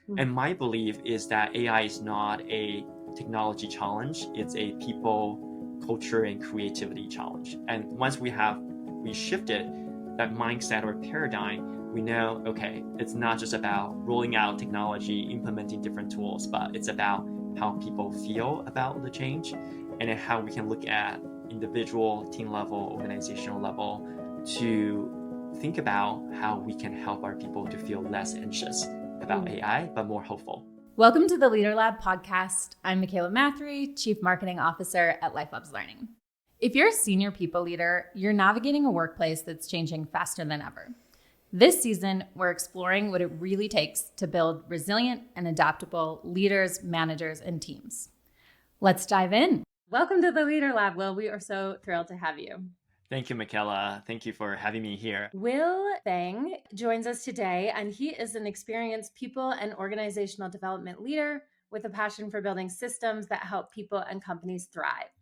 And my belief is that AI is not a technology challenge. It's a people, culture, and creativity challenge. And once we shifted that mindset or paradigm, we know, okay, it's not just about rolling out technology, implementing different tools, but it's about how people feel about the change and then how we can look at individual, team level, organizational level to think about how we can help our people to feel less anxious about AI, but more hopeful. Welcome to the Leader Lab podcast. I'm Michaela Mathry, Chief Marketing Officer at LifeLabs Learning. If you're a senior people leader, you're navigating a workplace that's changing faster than ever. This season, we're exploring what it really takes to build resilient and adaptable leaders, managers, and teams. Let's dive in. Welcome to the Leader Lab, Will. We are so thrilled to have you. Thank you, Michaela. Thank you for having me here. Will Feng joins us today, and he is an experienced people and organizational development leader with a passion for building systems that help people and companies thrive.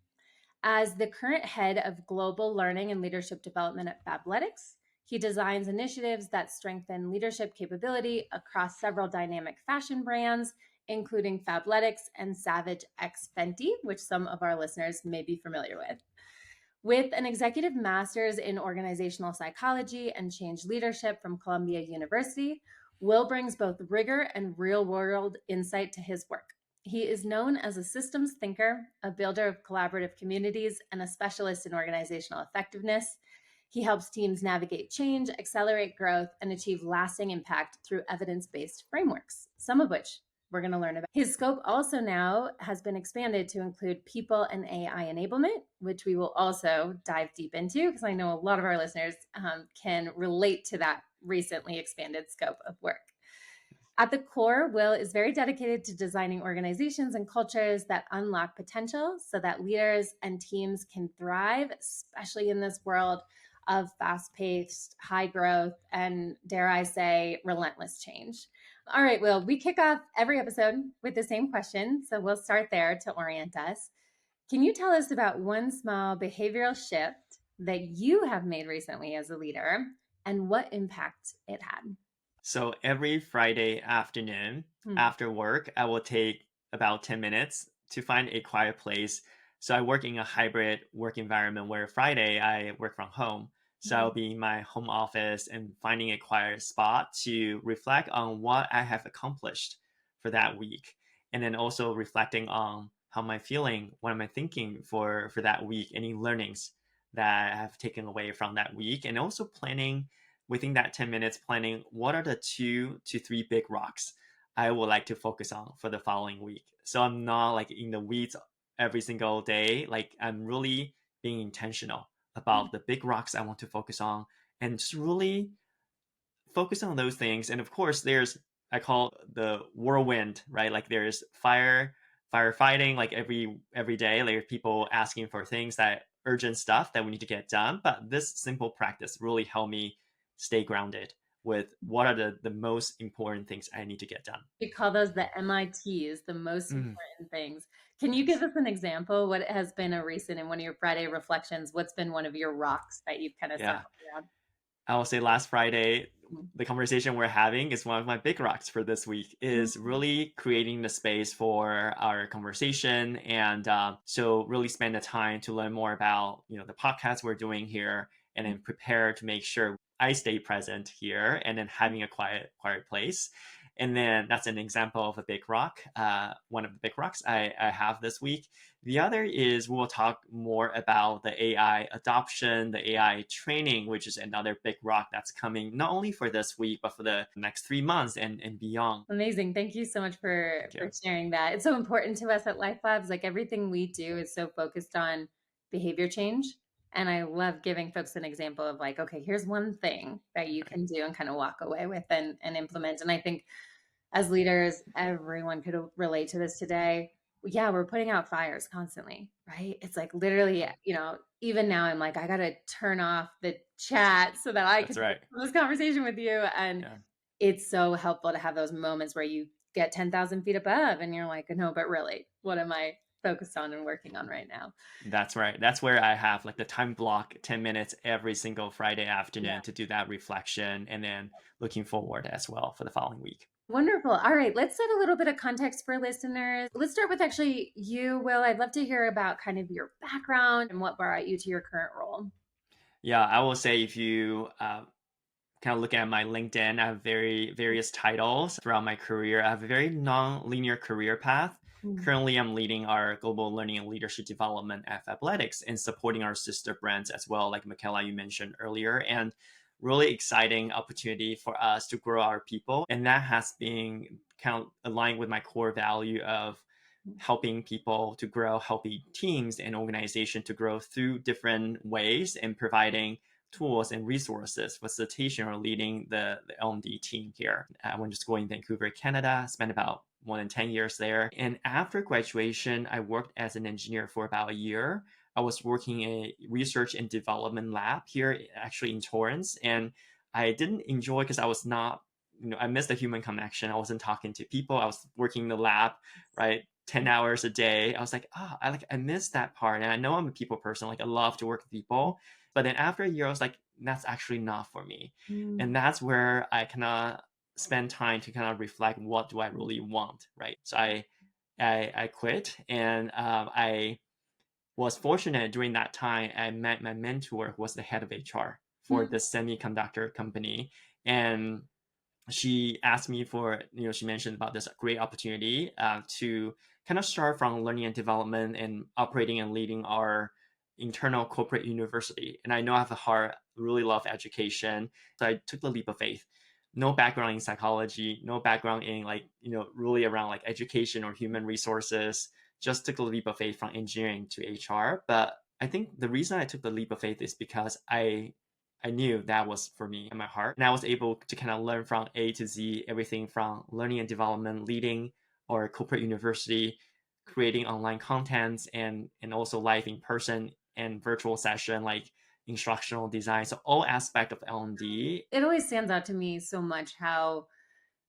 As the current head of global learning and leadership development at Fabletics, he designs initiatives that strengthen leadership capability across several dynamic fashion brands, including Fabletics and Savage X Fenty, which some of our listeners may be familiar with. With an executive master's in organizational psychology and change leadership from Columbia University, Will brings both rigor and real-world insight to his work. He is known as a systems thinker, a builder of collaborative communities, and a specialist in organizational effectiveness. He helps teams navigate change, accelerate growth, and achieve lasting impact through evidence-based frameworks, some of which we're going to learn about. His scope also now has been expanded to include people and AI enablement, which we will also dive deep into because I know a lot of our listeners can relate to that recently expanded scope of work. At the core, Will is very dedicated to designing organizations and cultures that unlock potential so that leaders and teams can thrive, especially in this world of fast-paced, high growth, and dare I say, relentless change. All right, Will, we kick off every episode with the same question, so we'll start there to orient us. Can you tell us about one small behavioral shift that you have made recently as a leader and what impact it had? So every Friday afternoon after work, I will take about 10 minutes to find a quiet place. So I work in a hybrid work environment where Friday I work from home. So I'll be in my home office and finding a quiet spot to reflect on what I have accomplished for that week. And then also reflecting on how am I feeling, what am I thinking for that week, any learnings that I have taken away from that week, and also planning within that 10 minutes, planning what are the 2 to 3 big rocks I would like to focus on for the following week. So I'm not like in the weeds every single day. Like I'm really being intentional about the big rocks I want to focus on and just really focus on those things. And of course, there's, I call the whirlwind, right? Like there's firefighting, like every day, like people asking for things that urgent stuff that we need to get done. But this simple practice really helped me stay grounded with what are the most important things I need to get done. We call those the MITs, the most important things. Can you give us an example? What has been a recent in one of your Friday reflections? What's been one of your rocks that you've kind of circled around? I will say last Friday, the conversation we're having is one of my big rocks for this week is really creating the space for our conversation. And so really spend the time to learn more about, the podcast we're doing here and then prepare to make sure I stay present here and then having a quiet place. And then that's an example of a big rock, one of the big rocks I have this week. The other is we'll talk more about the AI adoption, the AI training, which is another big rock that's coming not only for this week, but for the next 3 months and beyond. Amazing. Thank you so much for sharing that. It's so important to us at Life Labs. Like everything we do is so focused on behavior change. And I love giving folks an example of like, okay, here's one thing that you can do and kind of walk away with and implement. And I think as leaders, everyone could relate to this today. Yeah, we're putting out fires constantly, right? It's like literally, even now I'm like, I got to turn off the chat so that I can have this conversation with you. And it's so helpful to have those moments where you get 10,000 feet above and you're like, no, but really, what am I focused on and working on right now? That's right. That's where I have like the time block 10 minutes every single Friday afternoon to do that reflection and then looking forward as well for the following week. Wonderful. All right, let's set a little bit of context for listeners. Let's start with actually you, Will. I'd love to hear about kind of your background and what brought you to your current role. Yeah, I will say if you kind of look at my LinkedIn, I have various titles throughout my career. I have a very non-linear career path. Mm. Currently, I'm leading our global learning and leadership development at Fabletics and supporting our sister brands as well, like Michaela, you mentioned earlier. And really exciting opportunity for us to grow our people. And that has been kind of aligned with my core value of helping people to grow, helping teams and organization to grow through different ways and providing tools and resources, facilitation, or leading the L&D team here. I went to school in Vancouver, Canada, spent about more than 10 years there. And after graduation, I worked as an engineer for about a year. I was working in a research and development lab here, actually in Torrance. And I didn't enjoy because I was not, I missed the human connection. I wasn't talking to people. I was working in the lab, right? 10 hours a day. I was like, I miss that part. And I know I'm a people person. Like I love to work with people. But then after a year, I was like, that's actually not for me. Mm. And that's where I kind of spend time to kind of reflect, what do I really want, right? So I quit, and I was fortunate during that time. I met my mentor, who was the head of HR for Mm. the semiconductor company, and she asked me for, she mentioned about this great opportunity to kind of start from learning and development and operating and leading our internal corporate university. And I know I have a heart, really love education. So I took the leap of faith. No background in psychology, no background in like, really around like education or human resources. Just took the leap of faith from engineering to HR. But I think the reason I took the leap of faith is because I knew that was for me in my heart. And I was able to kind of learn from A to Z, everything from learning and development, leading our corporate university, creating online contents, and also live in person and virtual session, like instructional design. So all aspect of L&D. It always stands out to me so much how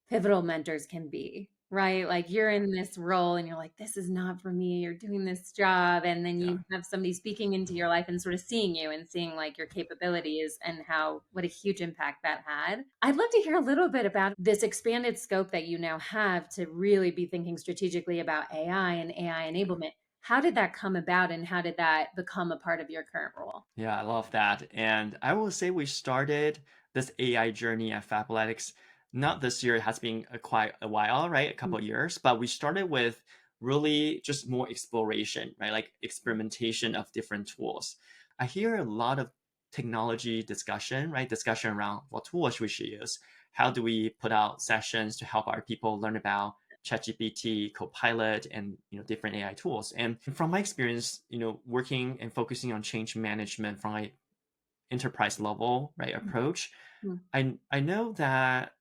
pivotal mentors can be, right? Like you're in this role and you're like, this is not for me. You're doing this job. And then Yeah. you have somebody speaking into your life and sort of seeing you and seeing like your capabilities and how, what a huge impact that had. I'd love to hear a little bit about this expanded scope that you now have to really be thinking strategically about AI and AI enablement. How did that come about and how did that become a part of your current role? Yeah, I love that. And I will say we started this AI journey at Fabletics. Not this year, it has been quite a while, right? A couple of years, but we started with really just more exploration, right? Like experimentation of different tools. I hear a lot of technology discussion, right? Discussion around what tools we should use. How do we put out sessions to help our people learn about ChatGPT, Copilot, and different AI tools. And from my experience, working and focusing on change management from an enterprise level, right, approach, Mm. I know that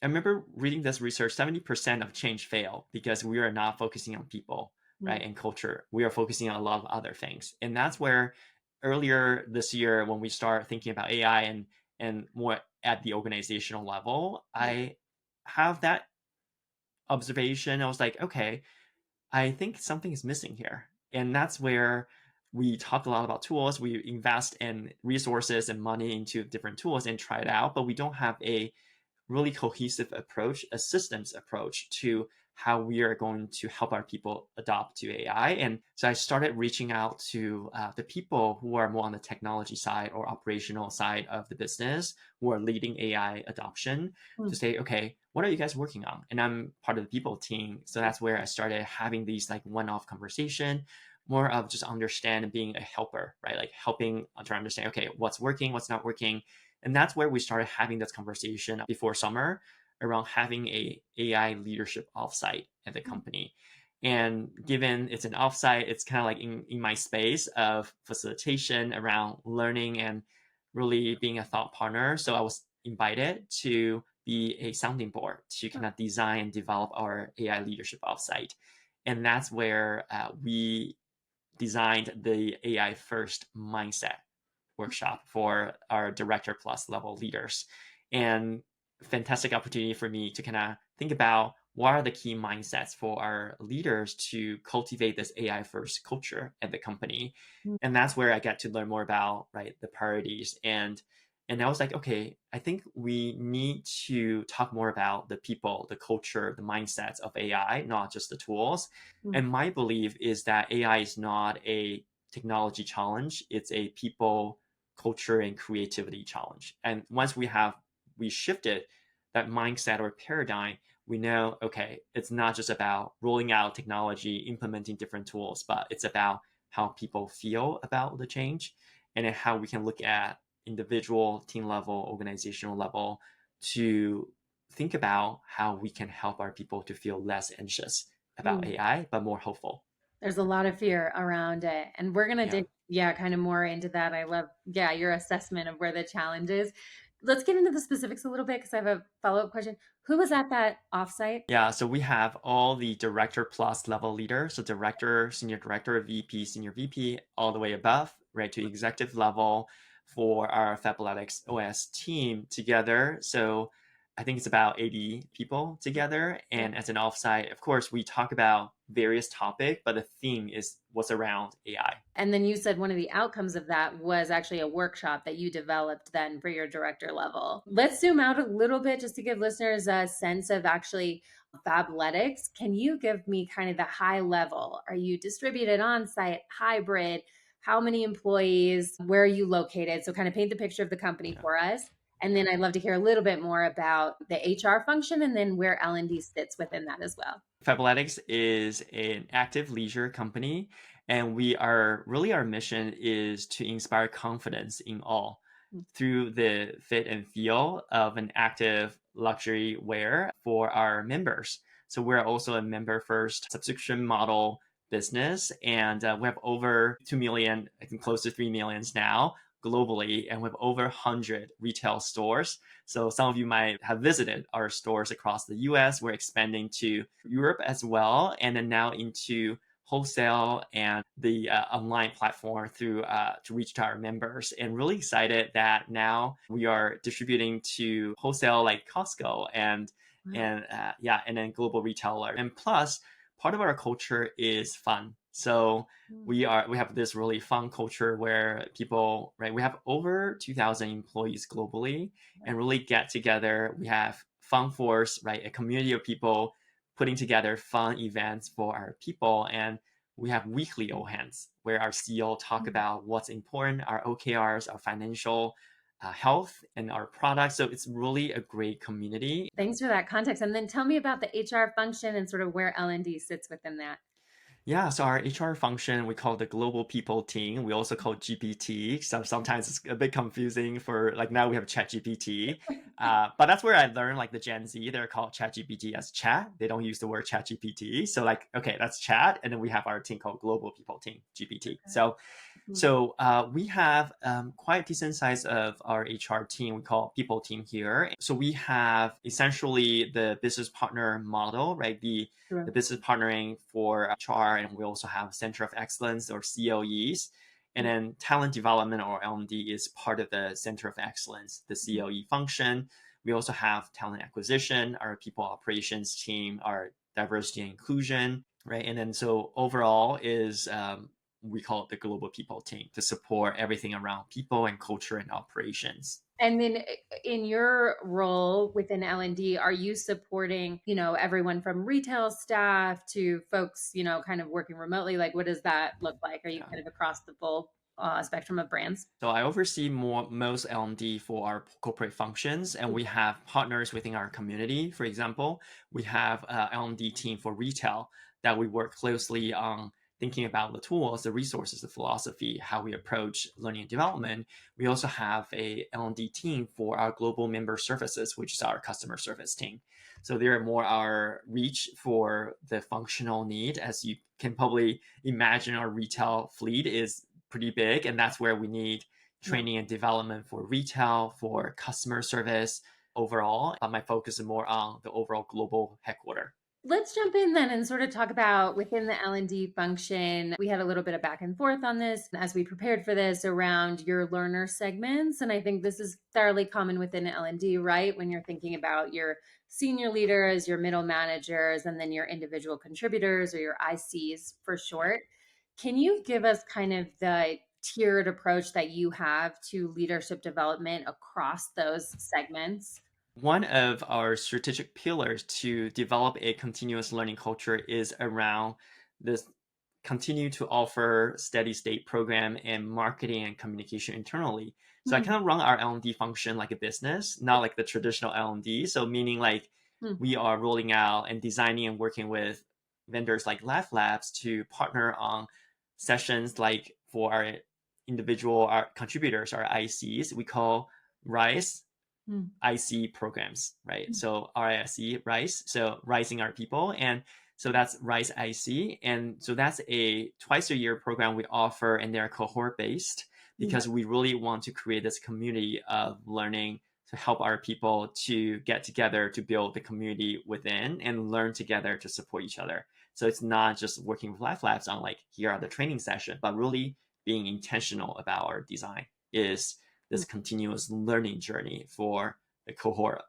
I remember reading this research. 70% of change fail because we are not focusing on people, right, Mm. and culture. We are focusing on a lot of other things, and that's where earlier this year when we start thinking about AI and more at the organizational level, I have that observation. I was like, okay, I think something is missing here. And that's where we talk a lot about tools. We invest in resources and money into different tools and try it out, but we don't have a really cohesive approach, a systems approach to how we are going to help our people adopt to AI. And so I started reaching out to the people who are more on the technology side or operational side of the business who are leading AI adoption to Mm. say, okay, what are you guys working on? And I'm part of the people team. So that's where I started having these like one-off conversation, more of just understand and being a helper, right? Like helping to understand, okay, what's working, what's not working. And that's where we started having this conversation before summer around having a AI leadership offsite at the company. And given it's an offsite, it's kind of like in my space of facilitation around learning and really being a thought partner. So I was invited to be a sounding board to kind of design and develop our AI leadership offsite. And that's where we designed the AI first mindset workshop for our director plus level leaders. And fantastic opportunity for me to kind of think about what are the key mindsets for our leaders to cultivate this AI first culture at the company. Mm. And that's where I get to learn more about, right, the priorities and And I was like, okay, I think we need to talk more about the people, the culture, the mindsets of AI, not just the tools. Mm. And my belief is that AI is not a technology challenge, it's a people, culture, and creativity challenge. And once we shifted that mindset or paradigm, we know, okay, it's not just about rolling out technology, implementing different tools, but it's about how people feel about the change and then how we can look at individual, team level, organizational level to think about how we can help our people to feel less anxious about Mm. AI, but more hopeful. There's a lot of fear around it. And we're going to Yeah. dig, yeah, kind of more into that. I love, yeah, your assessment of where the challenge is. Let's get into the specifics a little bit because I have a follow-up question. Who was at that offsite? Yeah, so we have all the director plus level leaders, so director, senior director, VP, senior VP, all the way above, right, to executive level for our Fabletics OS team together. So I think it's about 80 people together. Yeah. And as an offsite, of course, we talk about various topic, but the theme is what's around AI. And then you said one of the outcomes of that was actually a workshop that you developed then for your director level. Let's zoom out a little bit just to give listeners a sense of actually Fabletics. Can you give me kind of the high level? Are you distributed on site, hybrid? How many employees? Where are you located? So, kind of paint the picture of the company Yeah. for us. And then I'd love to hear a little bit more about the HR function and then where L&D sits within that as well. Fabletics is an active leisure company, and we are really our mission is to inspire confidence in all through the fit and feel of an active luxury wear for our members. So we're also a member first subscription model business, and we have over 2 million, I think close to 3 millions now globally, and we have over 100 retail stores. So some of you might have visited our stores across the US. We're expanding to Europe as well, and then now into wholesale and the online platform through to reach to our members. And really excited that now we are distributing to wholesale like Costco Wow. and then global retailer. And plus, part of our culture is fun. So we have this really fun culture where people, right, we have over 2,000 employees globally and really get together. We have fun force, right, a community of people putting together fun events for our people. And we have weekly all hands where our CEO talk about what's important, our OKRs, our financial health, and our products. So it's really a great community. Thanks for that context. And then tell me about the HR function and sort of where L&D sits within that. Yeah, so our HR function, we call the global people team. We also call GPT. So sometimes it's a bit confusing for like now we have Chat GPT. But that's where I learned like the Gen Z, they're called Chat GPT as chat. They don't use the word Chat GPT. So like, okay, that's chat. And then we have our team called global people team, GPT. So Mhm. so we have quite a decent size of our HR team. We call people team here. So we have essentially the business partner model, right? The Sure. business partnering for HR, and we also have Center of Excellence or COEs. And then talent development or L&D is part of the Center of Excellence, the COE function. We also have talent acquisition, our people operations team, our diversity and inclusion, right? And then so overall is we call it the global people team to support everything around people and culture and operations. And then in your role within L&D, are you supporting, everyone from retail staff to folks, kind of working remotely? Like, what does that look like? Are you Yeah. kind of across the full spectrum of brands? So I oversee most L&D for our corporate functions, and we have partners within our community. For example, we have a L&D team for retail that we work closely on thinking about the tools, the resources, the philosophy, how we approach learning and development. We also have a L&D team for our global member services, which is our customer service team. So they're more our reach for the functional need. As you can probably imagine, our retail fleet is pretty big, and that's where we need Yeah. training and development for retail, for customer service overall. My focus is more on the overall global headquarter. Let's jump in then and sort of talk about within the L&D function. We had a little bit of back and forth on this as we prepared for this around your learner segments. And I think this is fairly common within L&D, right? When you're thinking about your senior leaders, your middle managers, and then your individual contributors or your ICs for short. Can you give us kind of the tiered approach that you have to leadership development across those segments? One of our strategic pillars to develop a continuous learning culture is around this continue to offer steady state program and marketing and communication internally. So I Hmm. kind of run our L&D function like a business, not like the traditional L&D. So meaning like Hmm. we are rolling out and designing and working with vendors like Laugh Labs to partner on sessions like for our individual our contributors, our ICs, we call RISE Hmm. IC programs, right? Hmm. So RISE, RISE, so rising our people. And so that's RISE IC. And so that's a twice a year program we offer, and they're cohort based Hmm. because we really want to create this community of learning to help our people to get together to build the community within and learn together to support each other. So it's not just working with Life Labs on like, here are the training session, but really being intentional about our design is this continuous learning journey for the cohort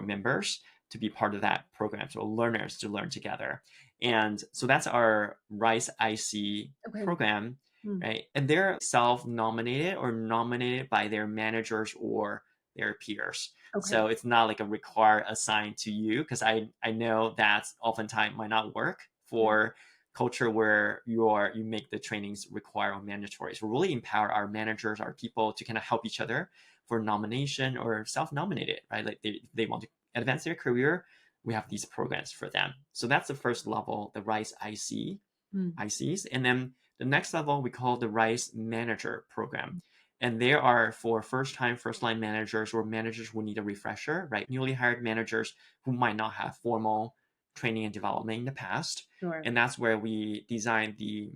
members to be part of that program, so learners to learn together. And so that's our Rice IC Okay. program, Hmm. right? And they're self-nominated or nominated by their managers or their peers. Okay. So it's not like a required assigned to you, because I know that oftentimes might not work for culture where you make the trainings required or mandatory. So really empower our managers, our people to kind of help each other for nomination or self-nominated, right? Like they want to advance their career, we have these programs for them. So that's the first level, the Rice Hmm. ICs. And then the next level we call the Rice Manager Program. And they are for first-time, first-line managers or managers who need a refresher, right? Newly hired managers who might not have formal training and development in the past. Sure. And that's where we designed the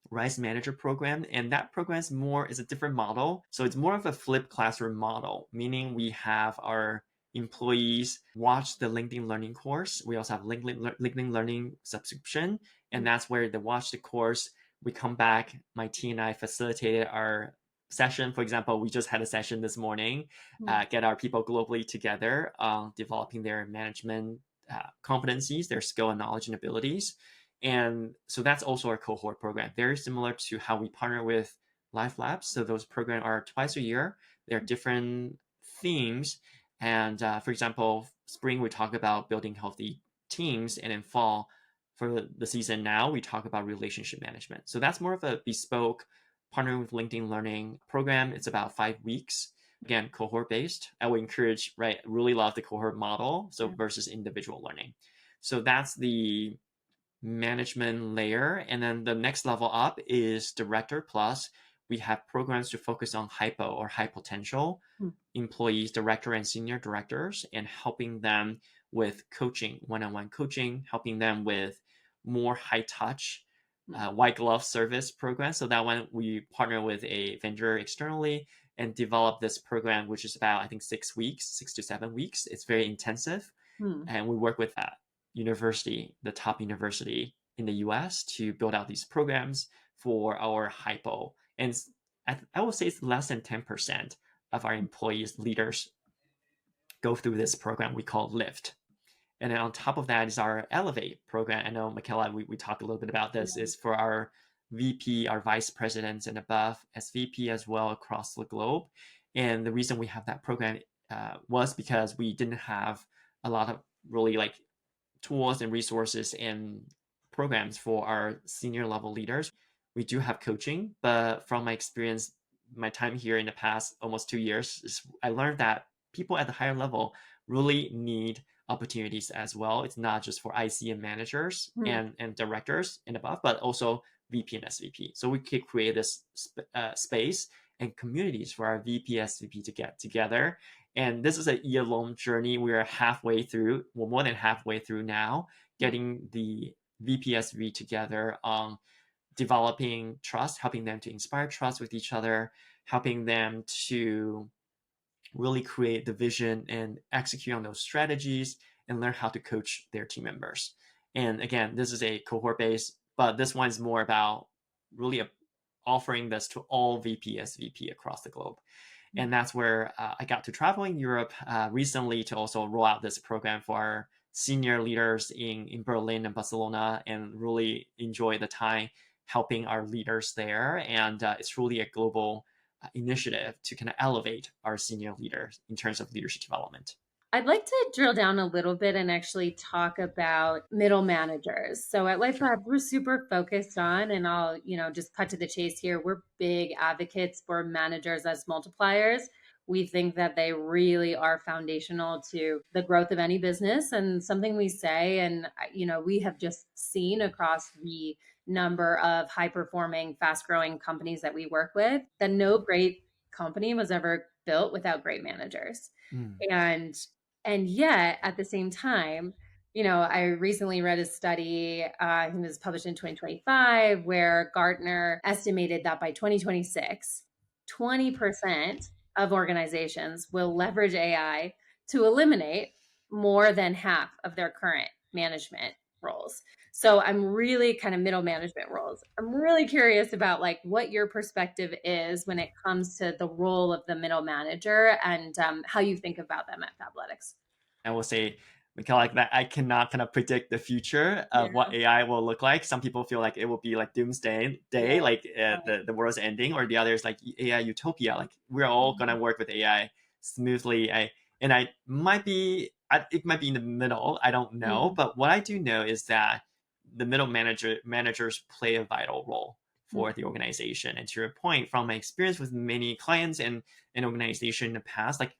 Rise Manager program. And that program is a different model. So it's more of a flipped classroom model, meaning we have our employees watch the LinkedIn Learning course. We also have LinkedIn Learning subscription. And that's where they watch the course. We come back, my team and I facilitated our session. For example, we just had a session this morning, get our people globally together, developing their management competencies, their skill and knowledge and abilities. And so that's also our cohort program, very similar to how we partner with Life Labs. So those programs are twice a year. They're different themes. And for example, spring, we talk about building healthy teams. And in fall, for the season now, we talk about relationship management. So that's more of a bespoke partnering with LinkedIn Learning program. It's about 5 weeks. Again, cohort based. I would encourage, right? Really love the cohort model. So versus individual learning. So that's the management layer. And then the next level up is director plus. We have programs to focus on hypo or high potential employees, director and senior directors, and helping them with coaching, one-on-one coaching, helping them with more high touch, white glove service programs. So that one we partner with a vendor externally and develop this program, which is about, I think, 6 weeks, 6 to 7 weeks. It's very intensive. Hmm. And we work with that university, the top university in the US, to build out these programs for our hypo. And I will say it's less than 10% of our employees, leaders, go through this program we call Lift. And then on top of that is our Elevate program. I know, Michaela, we talked a little bit about this, is for our VP, our vice presidents and above, SVP as well across the globe. And the reason we have that program was because we didn't have a lot of really like tools and resources and programs for our senior level leaders. We do have coaching, but from my experience, my time here in the past almost 2 years, I learned that people at the higher level really need opportunities as well. It's not just for IC and managers and directors and above, but also VP and SVP. So we could create this space and communities for our VP, SVP to get together. And this is a year-long journey. We are halfway through, well, more than halfway through now, getting the VPSV together on developing trust, helping them to inspire trust with each other, helping them to really create the vision and execute on those strategies and learn how to coach their team members. And again, this is a cohort based, but this one is more about really offering this to all VP, SVP across the globe. And that's where I got to travel in Europe recently to also roll out this program for our senior leaders in Berlin and Barcelona, and really enjoy the time helping our leaders there. And it's really a global initiative to kind of elevate our senior leaders in terms of leadership development. I'd like to drill down a little bit and actually talk about middle managers. So at Sure. LifeLab, we're super focused on, and I'll, just cut to the chase here. We're big advocates for managers as multipliers. We think that they really are foundational to the growth of any business and something we say. And, we have just seen across the number of high performing, fast growing companies that we work with that no great company was ever built without great managers. Mm. And and yet, at the same time, I recently read a study, I think it was published in 2025, where Gartner estimated that by 2026, 20% of organizations will leverage AI to eliminate more than half of their current management roles. So I'm really kind of middle management roles. I'm really curious about like what your perspective is when it comes to the role of the middle manager and how you think about them at Fabletics. I will say we kind of like that. I cannot kind of predict the future of what Yeah. AI will look like. Some people feel like it will be like doomsday day, Yeah. like the world's ending, or the others like AI utopia. Like we're all gonna work with AI smoothly. I might be it might be in the middle. I don't know, Mhm. but what I do know is that the managers play a vital role for the organization. And to your point, from my experience with many clients and an organization in the past, like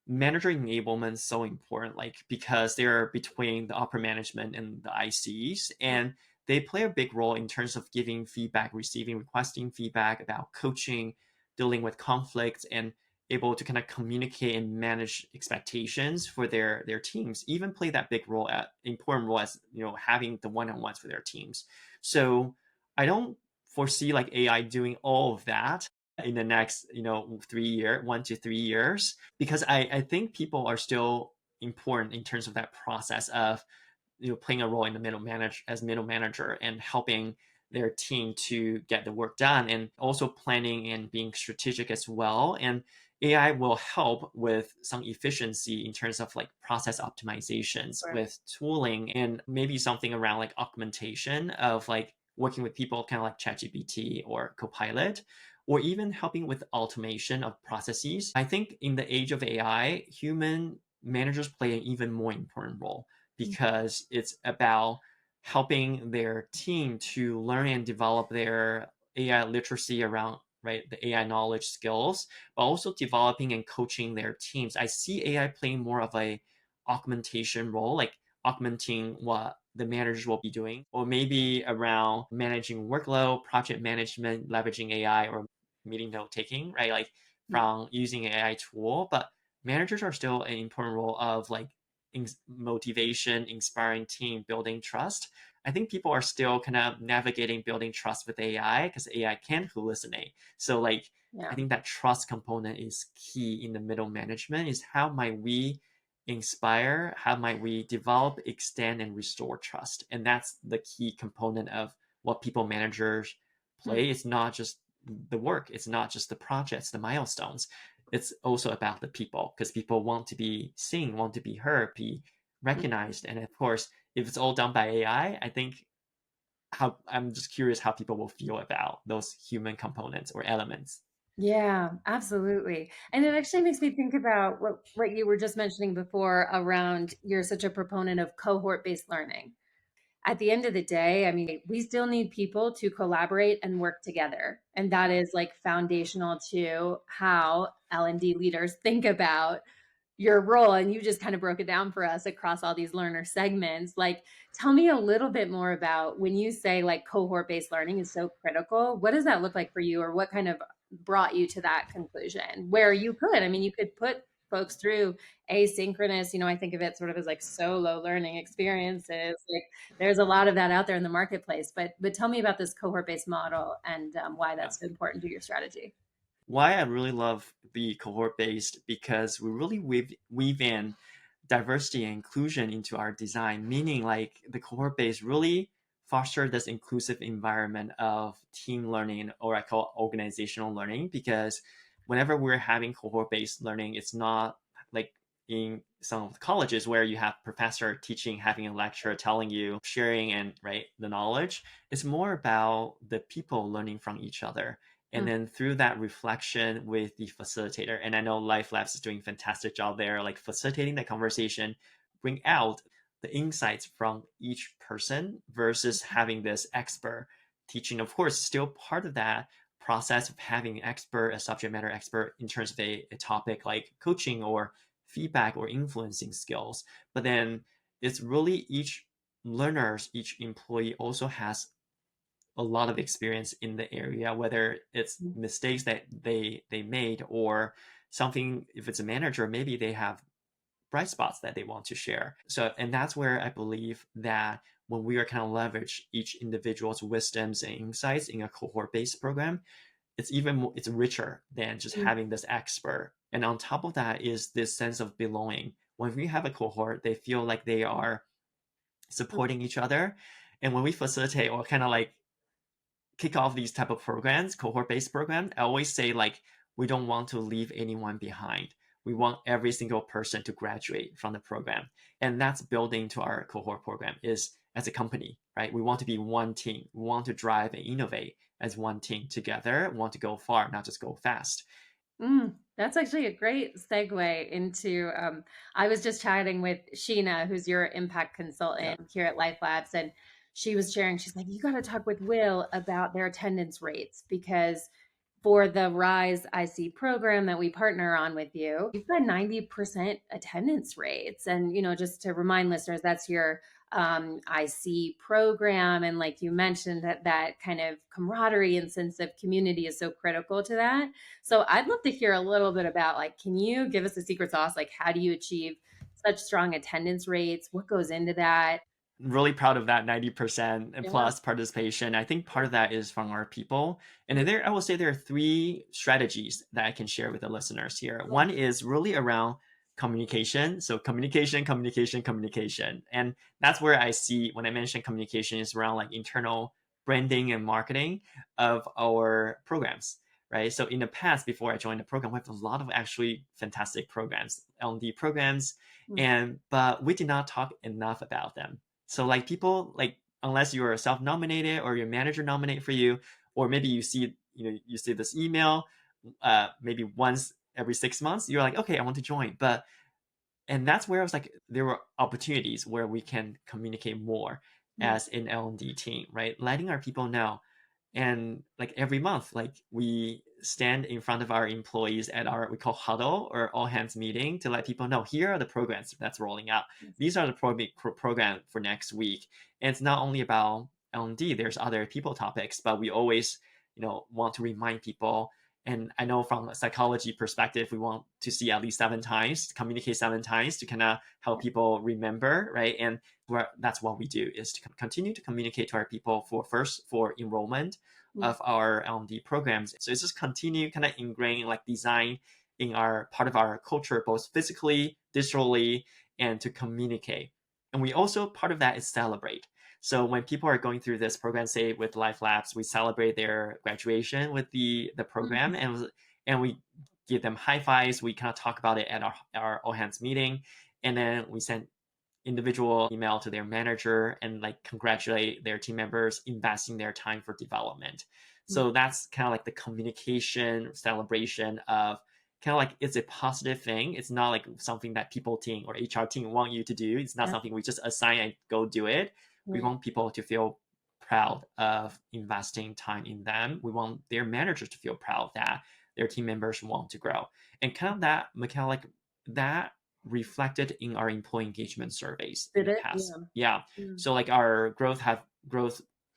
manager enablement is so important, like because they're between the upper management and the ICs, and they play a big role in terms of giving feedback, receiving, requesting feedback about coaching, dealing with conflicts, and able to kind of communicate and manage expectations for their teams. Even play that big role at important role as having the one-on-ones for their teams. So I don't foresee like AI doing all of that in the next 1 to 3 years, because I think people are still important in terms of that process of playing a role in the middle manager and helping their team to get the work done, and also planning and being strategic as well. And AI will help with some efficiency in terms of like process optimizations Right. with tooling, and maybe something around like augmentation of like working with people kind of like ChatGPT or Copilot, or even helping with automation of processes. I think in the age of AI, human managers play an even more important role, because it's about helping their team to learn and develop their AI literacy around right the AI knowledge skills, but also developing and coaching their teams. I see AI playing more of a augmentation role, like augmenting what the managers will be doing, or maybe around managing workload, project management, leveraging AI, or meeting note taking, right? Like from using an AI tool. But managers are still an important role of like motivation, inspiring team, building trust. I think people are still kind of navigating building trust with AI, because AI can hallucinate. So like I Yeah. think that trust component is key in the middle management. Is how might we inspire, how might we develop, extend, and restore trust? And that's the key component of what people managers Mm. play. It's not just the work, it's not just the projects, the milestones. It's also about the people, because people want to be seen, want to be heard, be recognized. And of course, if it's all done by AI, I think how I'm just curious how people will feel about those human components or elements. Yeah, absolutely. And it actually makes me think about what you were just mentioning before around you're such a proponent of cohort-based learning. At the end of the day, I mean, we still need people to collaborate and work together. And that is like foundational to how L&D leaders think about your role. And you just kind of broke it down for us across all these learner segments. Like, tell me a little bit more about when you say like cohort based learning is so critical. What does that look like for you, or what kind of brought you to that conclusion where you could? I mean, you could put folks through asynchronous, I think of it sort of as like solo learning experiences. Like, there's a lot of that out there in the marketplace. But tell me about this cohort based model and why Yeah. that's so important to your strategy. Why I really love the cohort based, because we really weave in diversity and inclusion into our design, meaning like the cohort based really foster this inclusive environment of team learning, or I call organizational learning. Because whenever we're having cohort based learning, it's not like in some of the colleges where you have professor teaching, having a lecture, telling you, sharing and right the knowledge. It's more about the people learning from each other. And Mm. then through that reflection with the facilitator, and I know Life Labs is doing a fantastic job there, like facilitating that conversation, bring out the insights from each person versus having this expert teaching. Of course, still part of that process of having an expert, a subject matter expert in terms of a topic like coaching or feedback or influencing skills. But then it's really each learners, each employee also has a lot of experience in the area, whether it's mistakes that they made or something. If it's a manager, maybe they have bright spots that they want to share. So, and that's where I believe that when we are kind of leverage each individual's wisdoms and insights in a cohort-based program, it's even more, it's richer than just Mm. having this expert. And on top of that is this sense of belonging. When we have a cohort, they feel like they are supporting each other. And when we facilitate or kind of like kick off these type of programs, cohort-based programs, I always say like we don't want to leave anyone behind. We want every single person to graduate from the program. And that's building to our cohort program is as a company, right? We want to be one team. We want to drive and innovate as one team together, we want to go far, not just go fast. That's actually a great segue into. I was just chatting with Sheena, who's your impact Yeah. consultant here at Life Labs, and she was sharing. She's like, "You got to talk with Will about their attendance rates because for the Rise IC program that we partner on with you, you've got 90% attendance rates." And, just to remind listeners, that's your IC program. And like you mentioned, that kind of camaraderie and sense of community is so critical to that. So I'd love to hear a little bit about like, can you give us a secret sauce? Like, how do you achieve such strong attendance rates? What goes into that? Really proud of that 90% Yeah. plus participation. I think part of that is from our people. And there, I will say there are three strategies that I can share with the listeners here. One is really around communication. So communication, communication, communication. And that's where I see when I mention communication is around like internal branding and marketing of our programs. Right. So in the past, before I joined the program, we have a lot of actually fantastic programs, L&D programs, but we did not talk enough about them. So like people like unless you are self-nominated or your manager nominate for you, or maybe you see this email maybe once every 6 months, you're like, okay, I want to join. But and that's where I was like, there were opportunities where we can communicate more Mm. as an L&D team, right? Letting our people know. And like every month, like we stand in front of our employees at our we call huddle or all hands meeting to let people know here are the programs that's rolling out. These are the program for next week. And it's not only about L&D. There's other people topics, but we always want to remind people. And I know from a psychology perspective, we want to see at least 7 times, communicate 7 times to kind of help people remember, right? And that's what we do is to continue to communicate to our people for enrollment of our L&D programs. So it's just continue kind of ingrain like design in our part of our culture, both physically, digitally, and to communicate. And we also part of that is celebrate. So when people are going through this program, say with Life Labs, we celebrate their graduation with the program and we give them high fives. We kind of talk about it at our all hands meeting, and then we send individual email to their manager and like congratulate their team members investing their time for development. So that's kind of like the communication celebration of kind of like it's a positive thing. It's not like something that people team or HR team want you to do. It's not Yeah. something we just assign and go do it. We want people to feel proud of investing time in them. We want their managers to feel proud that their team members want to grow. And kind of that mechanic that reflected in our employee engagement surveys in Did the it? past. Yeah. Yeah. Mm. So like our growth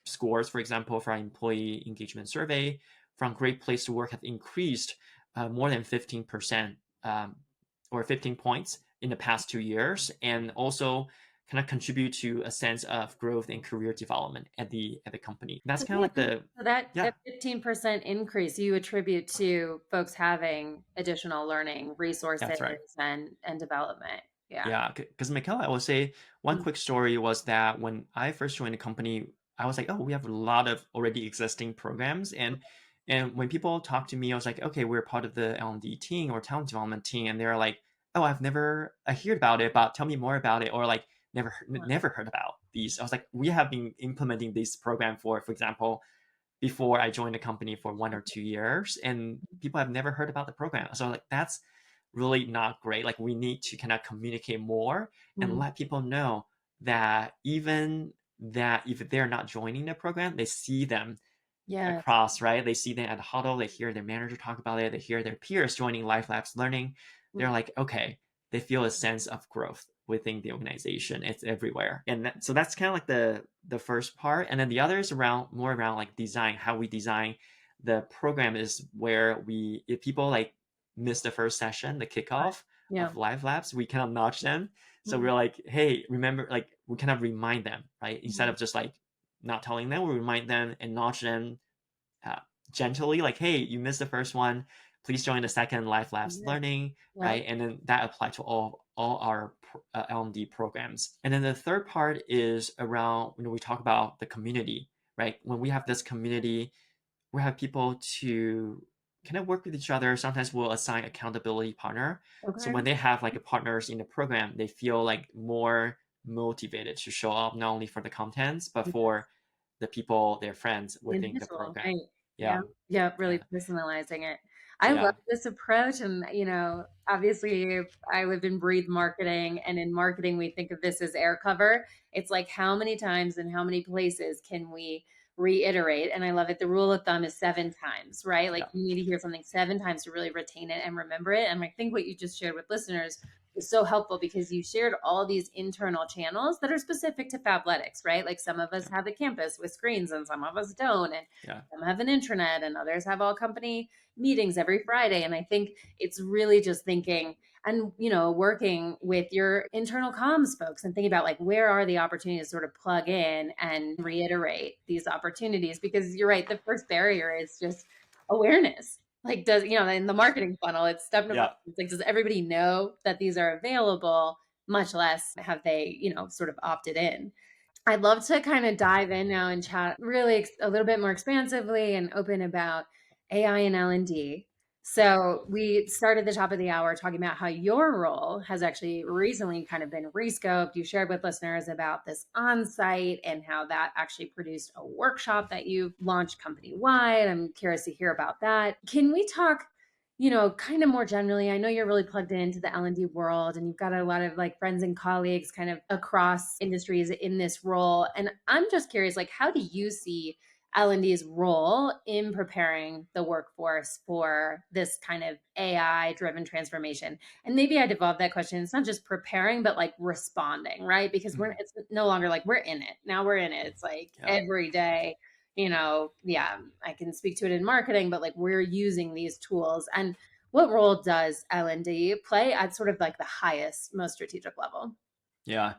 scores, for example, for our employee engagement survey from Great Place to Work have increased more than 15% or 15 points in the past 2 years, and also kind of contribute to a sense of growth and career development at the company. That's So, kind of like the so that yeah, that 15% increase you attribute to folks having additional learning resources that's right. and development. Yeah. Yeah, because Michaela, I will say one Mm. quick story was that when I first joined the company, I was like, oh, we have a lot of already existing programs, and when people talk to me, I was like, okay, we're part of the L&D team or talent development team, and they're like, oh, I heard about it, but tell me more about it, or like Wow. never heard about these. I was like, we have been implementing this program for example, before I joined the company for 1 or 2 years, and people have never heard about the program. So like that's really not great. Like we need to kind of communicate more and Mm. let people know that even that if they're not joining the program, they see them Yes. across, right? They see them at the huddle, they hear their manager talk about it, they hear their peers joining Life Labs learning. Mm. They're like, okay, they feel a sense of growth within the organization. It's everywhere. And so that's kind of like the first part. And then the other is around more around like design, how we design the program is where we if people like miss the first session, the Right. kickoff Yeah. of Live Labs, we kind of nudge them. So Mm. we're like, hey, remember, like we kind of remind them, right? Instead Mhm. of just like not telling them, we remind them and nudge them uh, gently, like, hey, you missed the first one. Please join the second Life Labs Yeah. learning, Yeah. right? And then that applies to all our LMD programs. And then the third part is around when we talk about the community, right? When we have this community, we have people to kind of work with each other. Sometimes we'll assign accountability partner. So Okay. when they have like partners in the program, they feel like more motivated to show up not only for the contents but Yes. for the people, their friends The within the individual, program. right. Yeah. Yeah, Yeah, yeah, really personalizing it. I love yeah, this approach and, obviously I live and breathe marketing, and in marketing we think of this as air cover. It's like how many times and how many places can we reiterate? And I love it. The rule of thumb is 7 times, right? Like yeah, you need to hear something 7 times to really retain it and remember it. And I think what you just shared with listeners is so helpful because you shared all these internal channels that are specific to Fabletics, right? Like some of us yeah, have a campus with screens and some of us don't. And yeah, some have an intranet and others have all company meetings every Friday. And I think it's really just thinking and working with your internal comms folks and thinking about like where are the opportunities to sort of plug in and reiterate these opportunities, because you're right, the first barrier is just awareness. Like does in the marketing funnel, it's step number one. yeah. It's like, does everybody know that these are available, much less have they sort of opted in. I'd love to kind of dive in now and chat really a little bit more expansively and open about AI and L&D. So we started the top of the hour talking about how your role has actually recently kind of been rescoped. You shared with listeners about this on-site and how that actually produced a workshop that you launched company-wide. I'm curious to hear about that. Can we talk kind of more generally? I know you're really plugged into the L&D world and you've got a lot of like friends and colleagues kind of across industries in this role. And I'm just curious, like, how do you see L&D's role in preparing the workforce for this kind of AI driven transformation? And maybe I'd evolve that question. It's not just preparing, but like responding, right? Because Mhm. it's no longer like we're in it. Now we're in it. It's like Yeah. every day, yeah, I can speak to it in marketing, but like we're using these tools. And what role does L&D play at sort of like the highest, most strategic level? Yeah.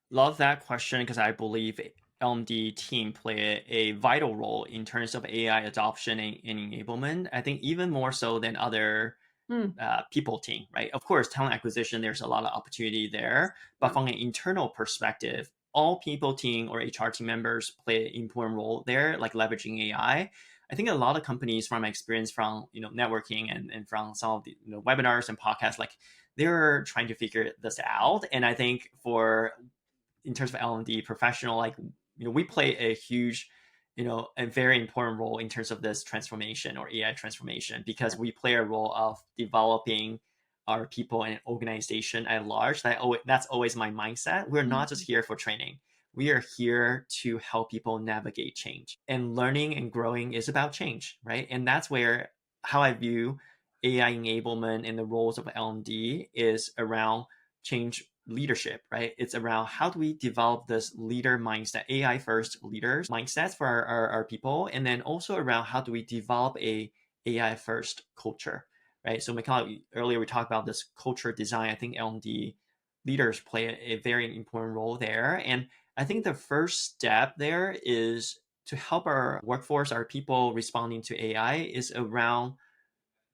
Love that question because I believe LMD team play a vital role in terms of AI adoption and enablement. I think even more so than other Hmm. people team, right? Of course, talent acquisition, there's a lot of opportunity there. But Yeah. from an internal perspective, all people team or HR team members play an important role there, like leveraging AI. I think a lot of companies, from my experience from networking and from some of the webinars and podcasts, like they're trying to figure this out. And I think for in terms of L&D professional, like we play a huge, a very important role in terms of this transformation or AI transformation because we play a role of developing our people and organization at large. That's always my mindset. We're not just here for training. We are here to help people navigate change. And learning and growing is about change, right? And that's where how I view AI enablement and the roles of L&D is around change leadership, right? It's around how do we develop this leader mindset, AI first leaders mindsets for our people, and then also around how do we develop a AI first culture, right? So earlier we talked about this culture design. I think L&D leaders play a very important role there, and I think the first step there is to help our workforce, our people responding to AI, is around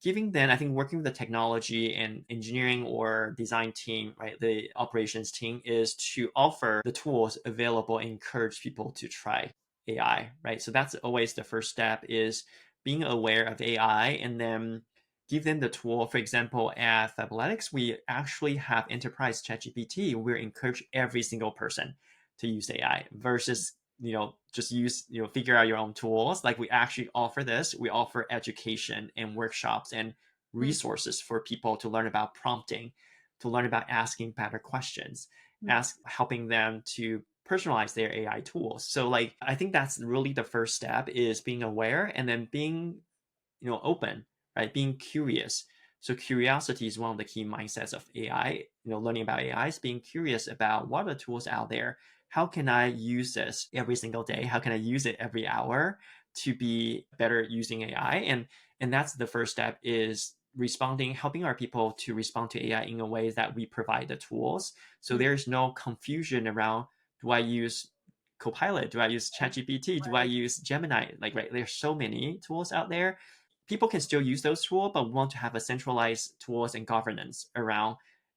giving them, I think, working with the technology and engineering or design team, right, the operations team, is to offer the tools available and encourage people to try AI, right? So that's always the first step, is being aware of AI and then give them the tool. For example, at Fabletics, we actually have enterprise ChatGPT. We encourage every single person to use AI versus just figure out your own tools. Like we actually offer this. We offer education and workshops and Mm, resources for people to learn about prompting, to learn about asking better questions, mm, helping them to personalize their AI tools. So like I think that's really the first step is being aware and then being open, right? Being curious. So curiosity is one of the key mindsets of AI. Learning about AI is being curious about what are the tools out there. How can I use this every single day? How can I use it every hour to be better using AI? And that's the first step is responding, helping our people to respond to AI in a way that we provide the tools. So mm. there's no confusion around, do I use Copilot? Do I use ChatGPT? Do I Right. use Gemini? Like, right, there's so many tools out there. People can still use those tools, but we want to have a centralized tools and governance around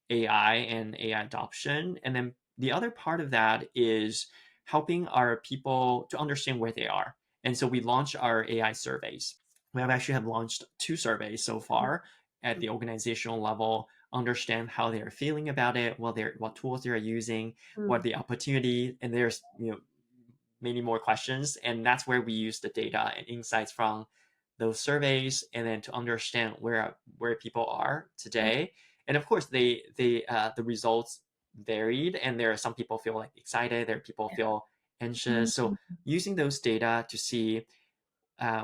AI and AI adoption. And then the other part of that is helping our people to understand where they are. And so we launched our AI surveys. We have launched 2 surveys so far at the organizational level, understand how they're feeling about it, what tools they're using, what Mm, the opportunity, and there's many more questions. And that's where we use the data and insights from those surveys, and then to understand where people are mm, today. And of course, the results varied, and there are some people feel like excited, there are people feel mm, anxious. So using those data to see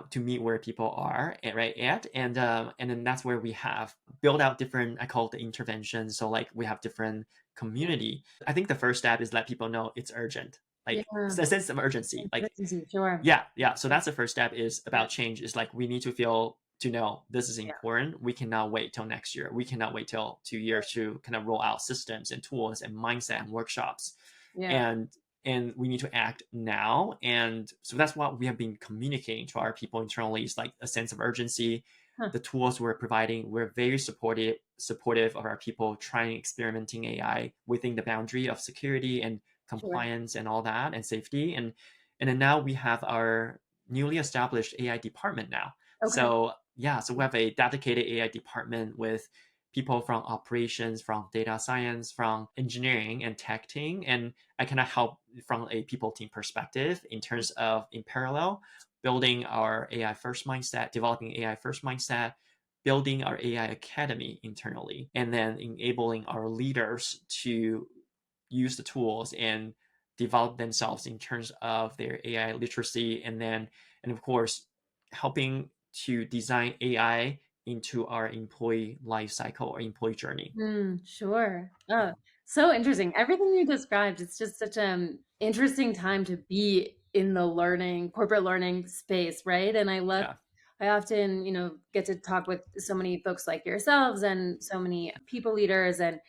to meet where people are at, and then that's where we have built out different, I call it the interventions. So like we have different community. I think the first step is let people know it's urgent, like yeah. it's a sense of urgency. Like Easy, sure. yeah. So that's the first step is Yeah. about change. Is like we need to know this is Yeah. important. We cannot wait till next year. We cannot wait till 2 years to kind of roll out systems and tools and mindset and workshops, Yeah. and we need to act now. And so that's what we have been communicating to our people internally is like a sense of urgency. Huh. The tools we're providing, we're very supportive of our people trying experimenting AI within the boundary of security and Sure. compliance and all that and safety. And then now we have our newly established AI department now. Okay. So yeah, so we have a dedicated AI department with people from operations, from data science, from engineering and tech team. And I kind of help from a people team perspective in terms of, in parallel, building our AI first mindset, developing AI first mindset, building our AI academy internally, and then enabling our leaders to use the tools and develop themselves in terms of their AI literacy, and of course helping to design AI into our employee life cycle or employee journey. Sure. Oh, so interesting. Everything you described, it's just such an interesting time to be in the corporate learning space, right? And Yeah, I often, get to talk with so many folks like yourselves and so many people leaders. And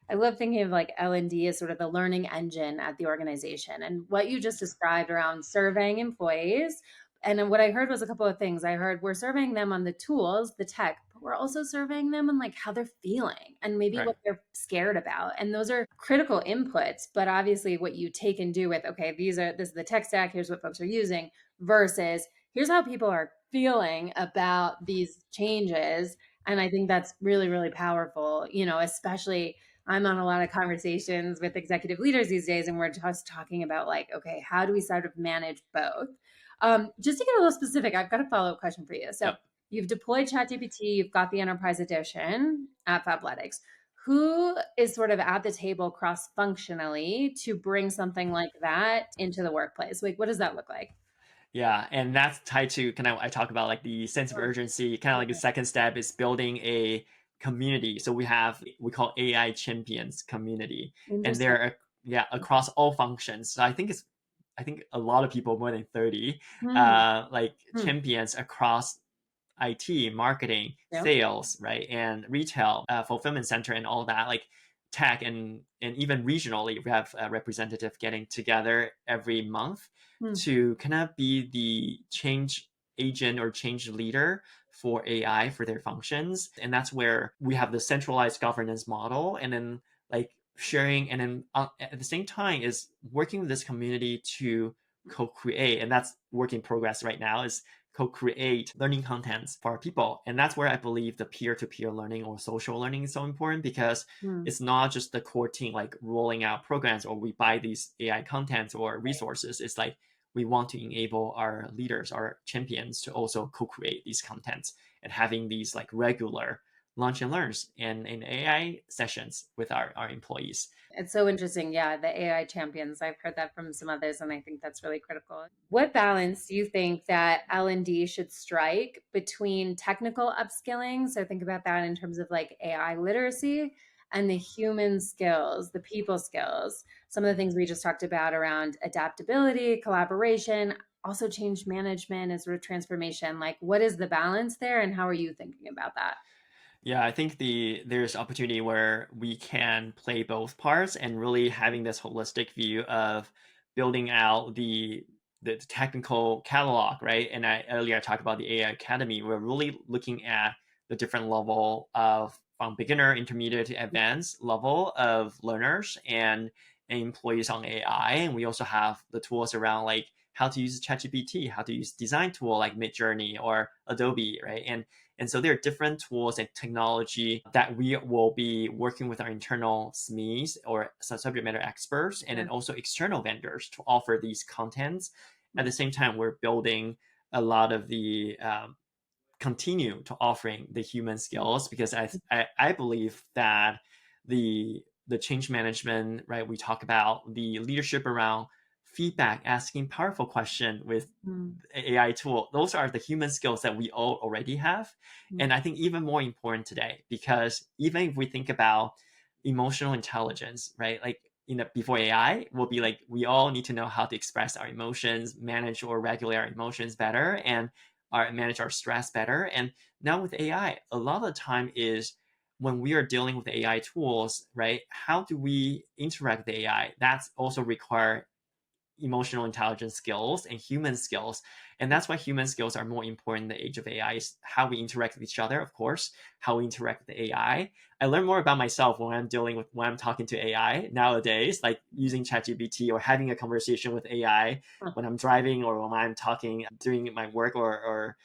I love thinking of like L&D as sort of the learning engine at the organization. And what you just described around surveying employees. And then what I heard was a couple of things. I heard we're surveying them on the tools, the tech, but we're also surveying them on like how they're feeling and maybe right. what they're scared about. And those are critical inputs. But obviously, what you take and do with, okay, this is the tech stack, here's what folks are using, versus here's how people are feeling about these changes. And I think that's really, really powerful, especially I'm on a lot of conversations with executive leaders these days, and we're just talking about like, okay, how do we sort of manage both? Just to get a little specific, I've got a follow up question for you. So Yep. you've deployed ChatGPT, you've got the enterprise edition at Fabletics. Who is sort of at the table cross functionally to bring something like that into the workplace? Like, what does that look like? Yeah, and that's tied to kind of I talk about like the sense of Oh, urgency. Kind of like the yeah. second step is building a community. So we call AI champions community, and Interesting. they're across all functions. So I think a lot of people, more than 30, Hmm. like Hmm. champions across IT, marketing, Yep. sales, right, and retail, fulfillment center, and all that, like tech, and even regionally, we have a representative getting together every month Hmm. to kind of be the change agent or change leader for AI for their functions, and that's where we have the centralized governance model, and then like sharing, and then at the same time is working with this community to co-create, and that's work in progress right now, is co-create learning contents for our people. And that's where I believe the peer-to-peer learning or social learning is so important, because Mm. it's not just the core team like rolling out programs or we buy these AI contents or Right. resources. It's like we want to enable our leaders, our champions, to also co-create these contents and having these like regular lunch and learns and AI sessions with our employees. It's so interesting. Yeah, the AI champions. I've heard that from some others, and I think that's really critical. What balance do you think that L&D should strike between technical upskilling? So think about that in terms of like AI literacy and the human skills, the people skills. Some of the things we just talked about around adaptability, collaboration, also change management as sort of transformation. Like, what is the balance there, and how are you thinking about that? Yeah, I think there's opportunity where we can play both parts and really having this holistic view of building out the technical catalog, right? And I earlier I talked about the AI Academy. We're really looking at the different level of from beginner, intermediate to advanced level of learners and employees on AI. And we also have the tools around like how to use ChatGPT, how to use design tool like Midjourney or Adobe, right? And so there are different tools and technology that we will be working with our internal SMEs or subject matter experts, and Yeah. then also external vendors to offer these contents. At the same time, we're building a lot of the continue to offering the human skills, because I believe that the change management, right? We talk about the leadership around feedback, asking powerful question with Mm, AI tool. Those are the human skills that we all already have. mm, And I think even more important today, because even if we think about emotional intelligence, right? Like before AI will be like we all need to know how to express our emotions, manage or regulate our emotions better, and manage our stress better. And now with AI, a lot of the time is when we are dealing with AI tools, right? How do we interact with AI? That's also require emotional intelligence skills and human skills. And that's why human skills are more important in the age of AI, is how we interact with each other, of course, how we interact with the AI. I learn more about myself when I'm talking to AI nowadays, like using ChatGPT or having a conversation with AI huh. when I'm driving or when I'm talking doing my work or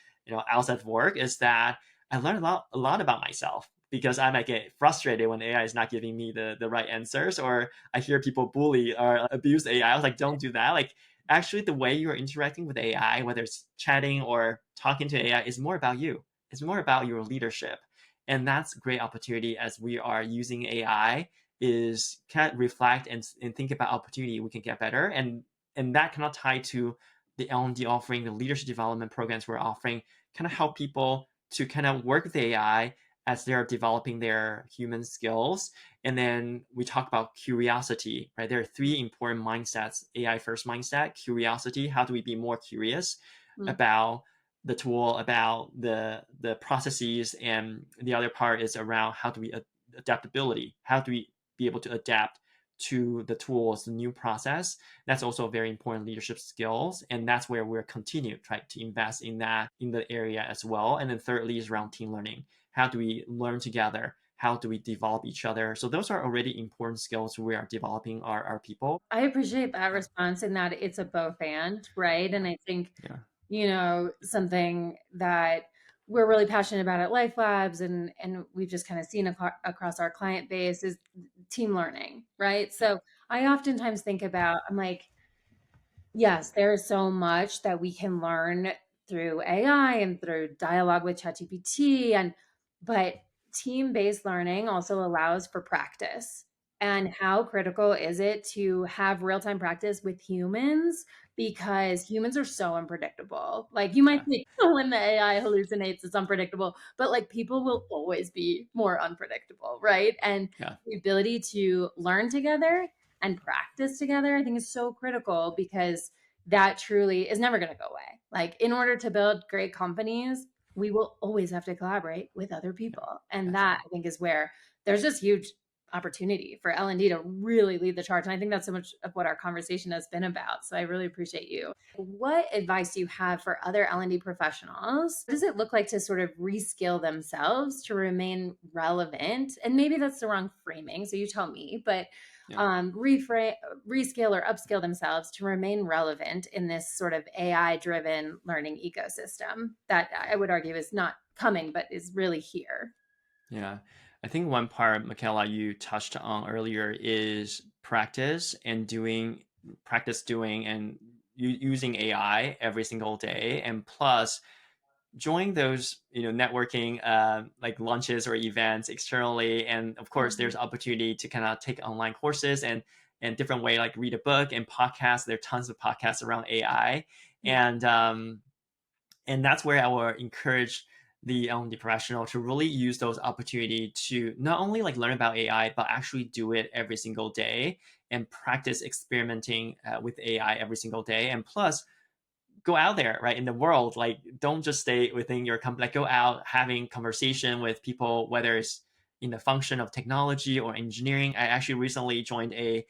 outside of work, is that I learn a lot about myself, because I might get frustrated when AI is not giving me the right answers, or I hear people bully or abuse AI. I was like, don't do that. Like, actually, the way you're interacting with AI, whether it's chatting or talking to AI, is more about you. It's more about your leadership. And that's a great opportunity as we are using AI, is kind of reflect and think about opportunity we can get better. And that cannot tie to the L&D offering, the leadership development programs we're offering, kind of help people to kind of work with AI as they're developing their human skills. And then we talk about curiosity, right? There are three important mindsets: AI first mindset, curiosity. How do we be more curious Mm, about the tool, about the processes? And the other part is around how do we adaptability? How do we be able to adapt to the tools, the new process? That's also a very important leadership skills, and that's where we're continue trying to invest in that in the area as well. And then thirdly is around team learning. How do we learn together? How do we develop each other? So those are already important skills we are developing our people. I appreciate that Yeah, response and that it's a both and, right? And I think, yeah, something that we're really passionate about at Life Labs and we've just kind of seen across our client base is team learning, right? yeah, So I oftentimes think about, I'm like, yes, there is so much that we can learn through AI and through dialogue with ChatGPT but team-based learning also allows for practice. And how critical is it to have real-time practice with humans because humans are so unpredictable. Like you might yeah, think when the AI hallucinates it's unpredictable, but like people will always be more unpredictable, right? And yeah, the ability to learn together and practice together, I think is so critical because that truly is never going to go away. Like, in order to build great companies, we will always have to collaborate with other yeah. people. And That's that right. I think is where there's just huge opportunity for L&D to really lead the charge. And I think that's so much of what our conversation has been about. So I really appreciate you. What advice do you have for other L&D professionals? What does it look like to sort of reskill themselves to remain relevant? And maybe that's the wrong framing. So you tell me, but Yeah. reframe, rescale, or upskill themselves to remain relevant in this sort of AI-driven learning ecosystem that I would argue is not coming, but is really here. Yeah. I think one part, Michaela, you touched on earlier is practice doing and using AI every single day. And plus, join those networking like lunches or events externally, and of course Mhm. there's opportunity to kind of take online courses and different way, like read a book and podcasts. There are tons of podcasts around AI, Yeah. and that's where I will encourage the professional to really use those opportunity to not only like learn about AI, but actually do it every single day and practice experimenting with AI every single day. And plus, go out there, right, in the world. Like, don't just stay within your company. Like, go out having conversation with people, whether it's in the function of technology or engineering. I actually recently joined a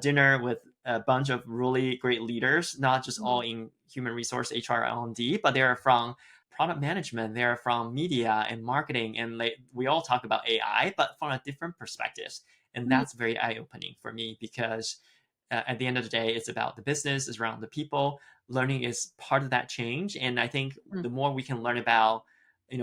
dinner with a bunch of really great leaders, not just all Mhm. in human resource, HR, L&D, but they're from product management, they're from media and marketing, and we all talk about AI, but from a different perspectives. And Mhm. that's very eye-opening for me, because at the end of the day, it's about the business, it's around the people. Learning is part of that change, and I think Mhm. the more we can learn about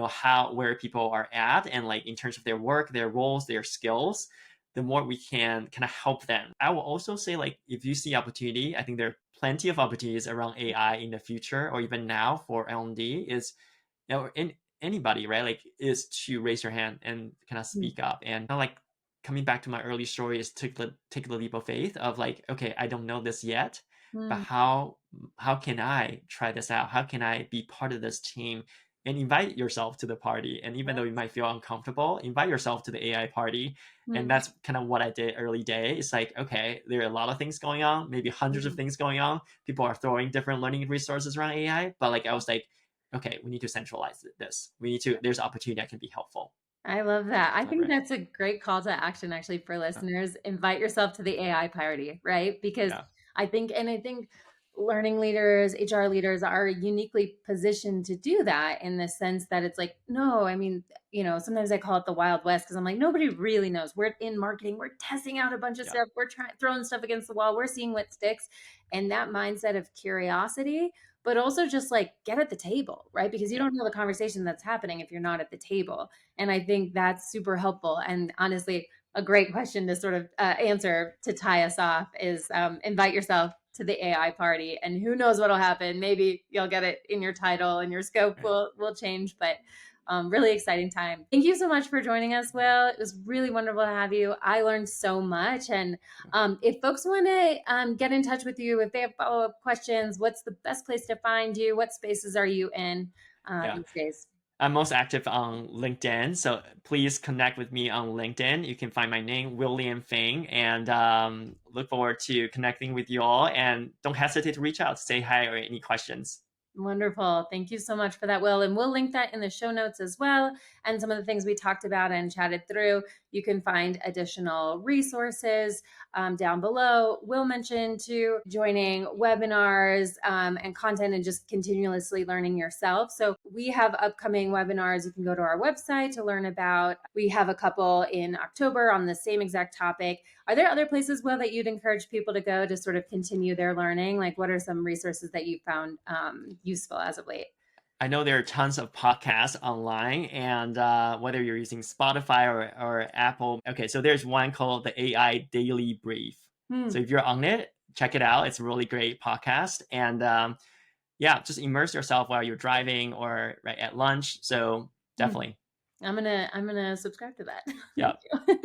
how where people are at, and like in terms of their work, their roles, their skills, the more we can kind of help them. I will also say, like, if you see opportunity, I think there are plenty of opportunities around AI in the future or even now for L&D. Is in anybody, right? Like, is to raise your hand and kind of Mhm. speak up, and kind of like coming back to my early story, is take the leap of faith of like, okay, I don't know this yet, but Mhm. how can I try this out? How can I be part of this team? And invite yourself to the party. And even though you might feel uncomfortable, invite yourself to the AI party. And Mhm. that's kind of what I did early day. It's like, okay, there are a lot of things going on, maybe hundreds of Mhm. things going on. People are throwing different learning resources around AI, but like I was like, okay, we need to centralize this. There's opportunity that can be helpful. I love that. I think Collaborate. that's a great call to action actually for Yeah. listeners. Invite yourself to the AI party, right? Because Yeah. I think learning leaders, HR leaders are uniquely positioned to do that in the sense that it's like, no, I mean, sometimes I call it the Wild West because I'm like, nobody really knows. We're in marketing, we're testing out a bunch of Yeah. stuff, we're trying throwing stuff against the wall, we're seeing what sticks. And that mindset of curiosity, but also just like get at the table, right? Because you Yeah. don't know the conversation that's happening if you're not at the table. And I think that's super helpful. And honestly, a great question to sort of answer to tie us off is invite yourself to the AI party, and who knows what'll happen. Maybe you'll get it in your title and your scope Right. will change, but really exciting time. Thank you so much for joining us, Will. It was really wonderful to have you. I learned so much. And if folks want to get in touch with you, if they have follow-up questions, what's the best place to find you? What spaces are you in Yeah. these days? I'm most active on LinkedIn, so please connect with me on LinkedIn. You can find my name, William Feng, and look forward to connecting with you all. And don't hesitate to reach out, say hi, or any questions. Wonderful. Thank you so much for that, Will. And we'll link that in the show notes as well. And some of the things we talked about and chatted through. You can find additional resources down below. Will mentioned too joining webinars and content and just continuously learning yourself. So we have upcoming webinars you can go to our website to learn about. We have a couple in October on the same exact topic. Are there other places, Will, that you'd encourage people to go to sort of continue their learning? Like, what are some resources that you found useful as of late? I know there are tons of podcasts online, and whether you're using Spotify or Apple. Okay, so there's one called the AI Daily Brief. Hmm. So if you're on it, check it out. It's a really great podcast. And yeah, just immerse yourself while you're driving or right at lunch. So Hmm. definitely. I'm gonna subscribe to that. Yeah. Thank you.